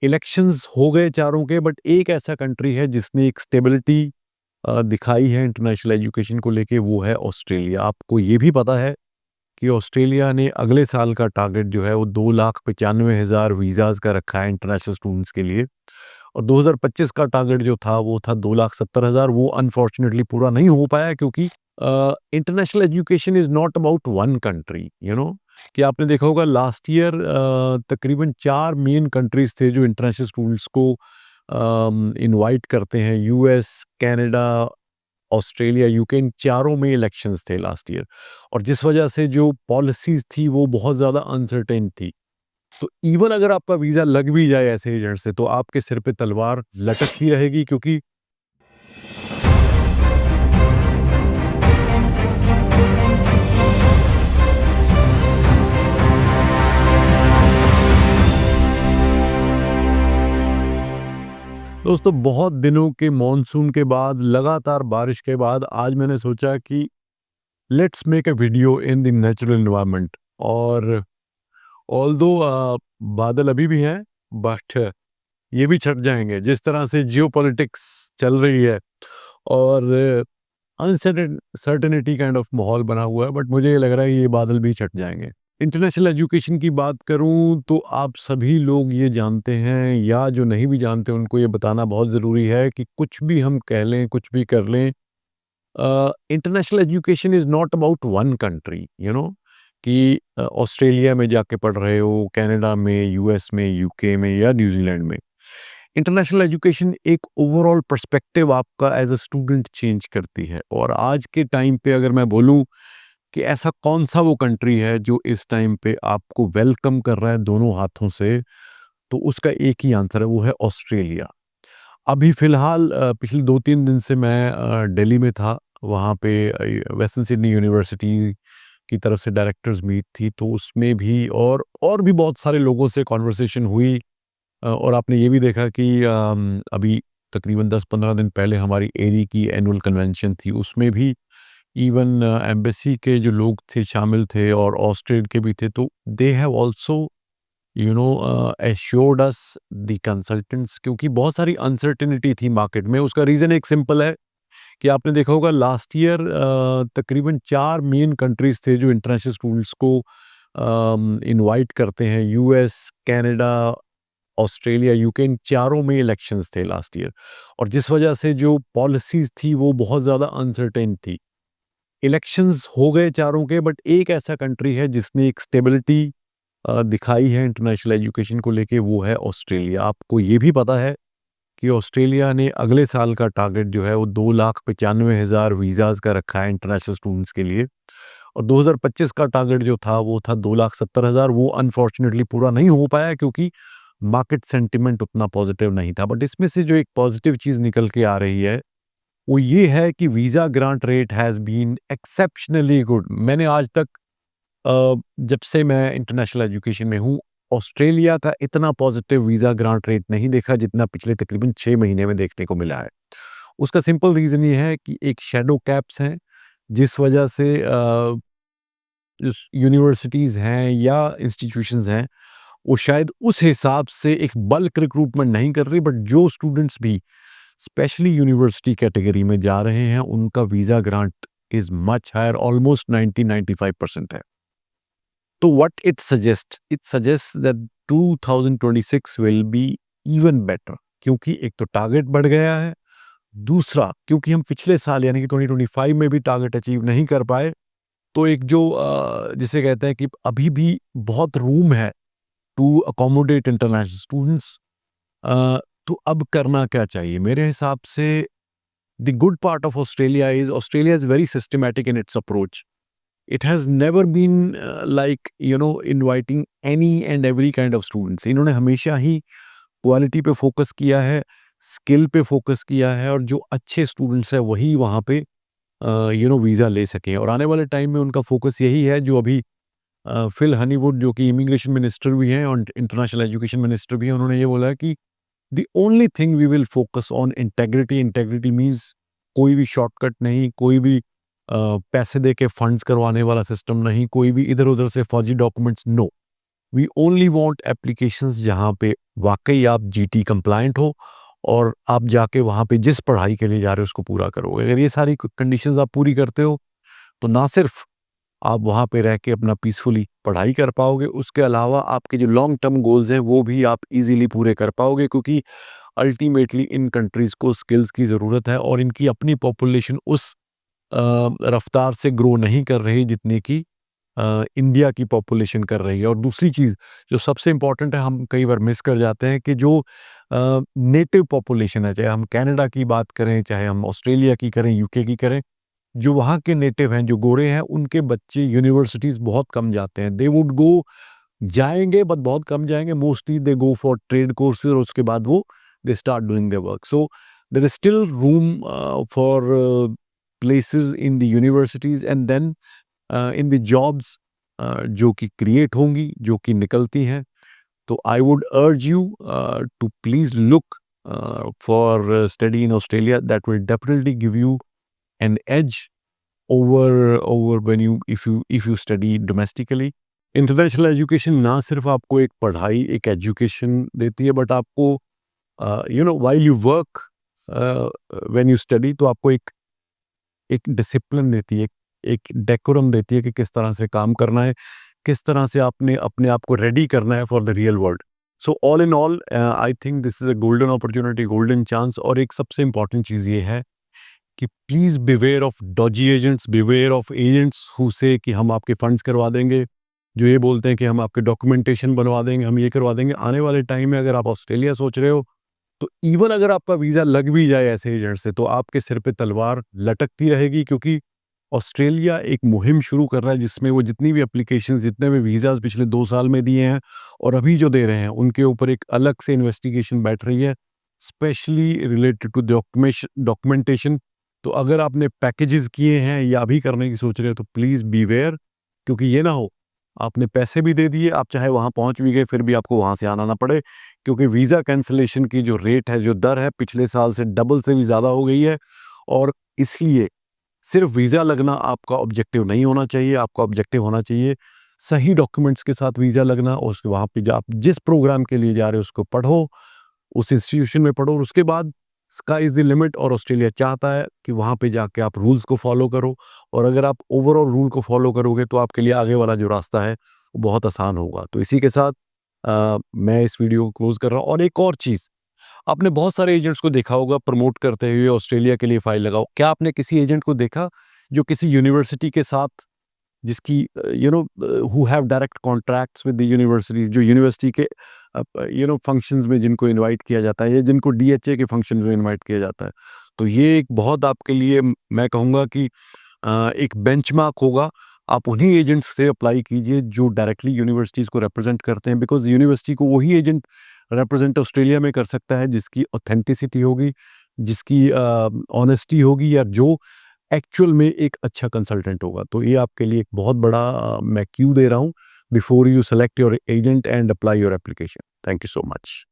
Elections हो गए चारों के, बट एक ऐसा कंट्री है जिसने एक स्टेबिलिटी दिखाई है इंटरनेशनल एजुकेशन को लेके, वो है ऑस्ट्रेलिया। आपको ये भी पता है कि ऑस्ट्रेलिया ने अगले साल का टारगेट जो है वो 2,95,000 वीज़ाज़ का रखा है इंटरनेशनल स्टूडेंट्स के लिए, और 2025 का टारगेट जो था वो था 2,70,000। वो अनफॉर्चुनेटली पूरा नहीं हो पाया क्योंकि international education is not about one country, कि आपने देखा होगा लास्ट ईयर तकरीबन 4 मेन कंट्रीज़ थे जो इंटरनेशनल स्टूडेंट्स को इनवाइट करते हैं। यूएस, कनाडा, ऑस्ट्रेलिया, यूके, इन चारों में इलेक्शंस थे लास्ट ईयर, और जिस वजह से जो पॉलिसीज़ थी वो बहुत ज़्यादा अनसर्टेन थी। तो इवन अगर आपका वीज़ा लग भी जाए ऐसे एजेंट से, तो आपके सिर पे तलवार लटकती रहेगी, क्योंकि दोस्तों बहुत दिनों के मॉनसून के बाद, लगातार बारिश के बाद, आज मैंने सोचा कि let's make a video in the natural environment. और ऑल्दो बादल अभी भी हैं, बट ये भी छट जाएंगे। जिस तरह से जियोपॉलिटिक्स चल रही है और अनसर्टेनिटी काइंड ऑफ माहौल बना हुआ है, बट मुझे ये लग रहा है ये बादल भी छट जाएंगे। इंटरनेशनल एजुकेशन की बात करूं तो आप सभी लोग ये जानते हैं, या जो नहीं भी जानते उनको ये बताना बहुत ज़रूरी है कि कुछ भी हम कह लें, कुछ भी कर लें, international education is not about one country. कि ऑस्ट्रेलिया में जाके पढ़ रहे हो, कनाडा में, यूएस में, यूके में या न्यूजीलैंड में। इंटरनेशनल एजुकेशन एक ओवरऑल पर्सपेक्टिव आपका एज अ स्टूडेंट चेंज करती है। और आज के टाइम पे अगर मैं बोलूं कि ऐसा कौन सा वो कंट्री है जो इस टाइम पे आपको वेलकम कर रहा है दोनों हाथों से, तो उसका एक ही आंसर है, वो है ऑस्ट्रेलिया। अभी फ़िलहाल पिछले 2-3 दिन से मैं दिल्ली में था। वहाँ पे वेस्टर्न सिडनी यूनिवर्सिटी की तरफ से डायरेक्टर्स मीट थी, तो उसमें भी और भी बहुत सारे लोगों से कन्वर्सेशन हुई। और आपने ये भी देखा कि अभी तकरीबन 10-15 दिन पहले हमारी एरी की एनुअल कन्वेंशन थी, उसमें भी इवन एम्बेसी के जो लोग थे शामिल थे, और ऑस्ट्रेलिया के भी थे। तो they have also assured us the consultants, क्योंकि बहुत सारी अनसर्टेनिटी थी मार्केट में। उसका रीज़न एक सिंपल है कि आपने देखा होगा लास्ट ईयर तकरीबन 4 मेन कंट्रीज़ थे जो इंटरनेशनल स्टूडेंट्स को इनवाइट करते हैं। यूएस, कनाडा, ऑस्ट्रेलिया, यूके, इन चारों में इलेक्शंस थे लास्ट ईयर, और जिस वजह से जो पॉलिसीज़ थी वो बहुत ज़्यादा अनसर्टेन थी। इलेक्शंस हो गए चारों के, बट एक ऐसा कंट्री है जिसने एक स्टेबिलिटी दिखाई है इंटरनेशनल एजुकेशन को लेके, वो है ऑस्ट्रेलिया। आपको ये भी पता है कि ऑस्ट्रेलिया ने अगले साल का टारगेट जो है वो 2,95,000 वीज़ाज़ का रखा है इंटरनेशनल स्टूडेंट्स के लिए, और 2025 का टारगेट जो था वो था 2,70,000। वो अनफॉर्चुनेटली पूरा नहीं हो पाया क्योंकि मार्केट सेंटिमेंट उतना पॉजिटिव नहीं था। बट इसमें से जो एक पॉजिटिव चीज़ निकल के आ रही है वो ये है कि visa grant rate has been exceptionally good. मैंने आज तक जब से मैं इंटरनेशनल एजुकेशन में हूँ, ऑस्ट्रेलिया का इतना पॉजिटिव वीज़ा ग्रांट रेट नहीं देखा जितना पिछले तकरीबन 6 महीने में देखने को मिला है। उसका सिंपल रीज़न ये है कि एक शैडो कैप्स हैं, जिस वजह से जो यूनिवर्सिटीज़ हैं या इंस्टीट्यूशंस हैं, वो शायद उस हिसाब से एक बल्क रिक्रूटमेंट नहीं कर रही, बट जो स्टूडेंट्स भी स्पेशली यूनिवर्सिटी कैटेगरी में जा रहे हैं, उनका visa grant is much higher, almost 90-95% है। तो what it suggest that 2026 will be even better, क्योंकि एक तो टारगेट बढ़ गया है, दूसरा क्योंकि हम पिछले साल यानी कि 2025 में भी टारगेट अचीव नहीं कर पाए, तो एक जो जिसे कहते हैं कि अभी भी बहुत रूम है टू अकोमोडेट इंटरनेशनल स्टूडेंट्स। अ, तो अब करना क्या चाहिए? मेरे हिसाब से the good part of Australia is very systematic in its approach. It has never been like inviting any and every kind of students. इन्होंने हमेशा ही क्वालिटी पे फोकस किया है, स्किल पे फोकस किया है, और जो अच्छे स्टूडेंट्स हैं वही वहाँ पे वीज़ा ले सकें। और आने वाले टाइम में उनका फोकस यही है, जो अभी फिल हनीवुड जो कि इमिग्रेशन मिनिस्टर भी हैं और इंटरनेशनल एजुकेशन मिनिस्टर भी हैं, उन्होंने ये बोला है कि the only thing we will focus on integrity. Integrity means कोई भी शॉर्टकट नहीं, कोई भी पैसे दे के फंड्स करवाने वाला सिस्टम नहीं, कोई भी इधर-उधर से फर्जी documents, no. We only want applications जहाँ पे वाक़ई आप जीटी कंप्लायंट हो और आप जाके वहाँ पे जिस पढ़ाई के लिए जा रहे हो उसको पूरा करोगे। अगर ये सारी कंडीशंस आप पूरी करते हो, तो ना सिर्फ़ आप वहाँ पे रह के अपना पीसफुली पढ़ाई कर पाओगे, उसके अलावा आपके जो लॉन्ग टर्म गोल्स हैं वो भी आप ईज़िली पूरे कर पाओगे, क्योंकि अल्टीमेटली इन कंट्रीज़ को स्किल्स की ज़रूरत है और इनकी अपनी पॉपुलेशन उस रफ्तार से ग्रो नहीं कर रही जितनी कि इंडिया की पॉपुलेशन कर रही है। और दूसरी चीज़ जो सबसे इम्पोर्टेंट है, हम कई बार मिस कर जाते हैं कि जो नेटिव पॉपुलेशन है, चाहे हम कनाडा की बात करें, चाहे हम ऑस्ट्रेलिया की करें, यूके की करें, जो वहाँ के नेटिव हैं, जो गोरे हैं, उनके बच्चे यूनिवर्सिटीज़ बहुत कम जाते हैं। दे वुड गो, जाएँगे बट बहुत कम जाएँगे, mostly they go for trade courses और उसके बाद वो they start doing their work. So there is still room for places in the universities and then in the jobs जो कि क्रिएट होंगी, जो कि निकलती हैं। तो I would urge you to please look for study in Australia, that will definitely give you an edge over when you study domestically. International education ना सिर्फ आपको एक पढ़ाई, एक एजुकेशन देती है, बट आपको while you work, when you study, तो आपको एक एक डिसिप्लिन देती है, एक डेकोरम देती है कि किस तरह से काम करना है, किस तरह से आपने अपने आप को रेडी करना है for the real world. So all in all I think this is a golden opportunity, golden chance. और एक सबसे इम्पॉर्टेंट चीज़ ये है कि please beware of Doge agents, beware of agents who से कि हम आपके फंड्स करवा देंगे, जो ये बोलते हैं कि हम आपके डॉक्यूमेंटेशन बनवा देंगे, हम ये करवा देंगे। आने वाले टाइम में अगर आप ऑस्ट्रेलिया सोच रहे हो, तो इवन अगर आपका वीज़ा लग भी जाए ऐसे एजेंट से, तो आपके सिर पे तलवार लटकती रहेगी, क्योंकि ऑस्ट्रेलिया एक मुहिम शुरू कर रहा है जिसमें वो जितनी भी एप्लीकेशंस, जितने भी वीज़ाज़ पिछले 2 साल में दिए हैं और अभी जो दे रहे हैं, उनके ऊपर एक अलग से इन्वेस्टिगेशन बैठ रही है, स्पेशली रिलेटेड टू डॉक्यूमेंटेशन। तो अगर आपने पैकेजेस किए हैं या अभी करने की सोच रहे हो, तो प्लीज़ बीवेयर, क्योंकि ये ना हो आपने पैसे भी दे दिए, आप चाहे वहाँ पहुँच भी गए, फिर भी आपको वहाँ से आना ना पड़े, क्योंकि वीज़ा कैंसलेशन की जो रेट है, जो दर है, पिछले साल से डबल से भी ज़्यादा हो गई है। और इसलिए सिर्फ वीज़ा लगना आपका ऑब्जेक्टिव नहीं होना चाहिए, आपका ऑब्जेक्टिव होना चाहिए सही डॉक्यूमेंट्स के साथ वीज़ा लगना, और उसके वहाँ पे आप जिस प्रोग्राम के लिए जा रहे हो उसको पढ़ो, उस इंस्टीट्यूशन में पढ़ो, और उसके बाद स्काई इज़ द लिमिट। और ऑस्ट्रेलिया चाहता है कि वहाँ पे जाके आप रूल्स को फॉलो करो, और अगर आप ओवरऑल रूल को फॉलो करोगे, तो आपके लिए आगे वाला जो रास्ता है वो बहुत आसान होगा। तो इसी के साथ मैं इस वीडियो को क्लोज़ कर रहा हूँ। और एक और चीज़, आपने बहुत सारे एजेंट्स को देखा होगा प्रमोट करते हुए ऑस्ट्रेलिया के लिए फाइल लगाओ। क्या आपने किसी एजेंट को देखा जो किसी यूनिवर्सिटी के साथ, जिसकी who have direct contracts with the universities, जो यूनिवर्सिटी के फंक्शंस में जिनको इनवाइट किया जाता है, या जिनको डीएचए के फंक्शन में इनवाइट किया जाता है, तो ये एक बहुत आपके लिए मैं कहूँगा कि एक बेंचमार्क होगा। आप उन्हीं एजेंट्स से अप्लाई कीजिए जो डायरेक्टली यूनिवर्सिटीज़ को रिप्रेजेंट करते हैं, बिकॉज़ यूनिवर्सिटी को वही एजेंट रिप्रेजेंट ऑस्ट्रेलिया में कर सकता है जिसकी ऑथेंटिसिटी होगी, जिसकी ऑनेस्टी होगी, या जो एक्चुअल में एक अच्छा कंसल्टेंट होगा। तो ये आपके लिए एक बहुत बड़ा मैं क्यू दे रहा हूँ before you select your agent and apply your application. Thank you so much.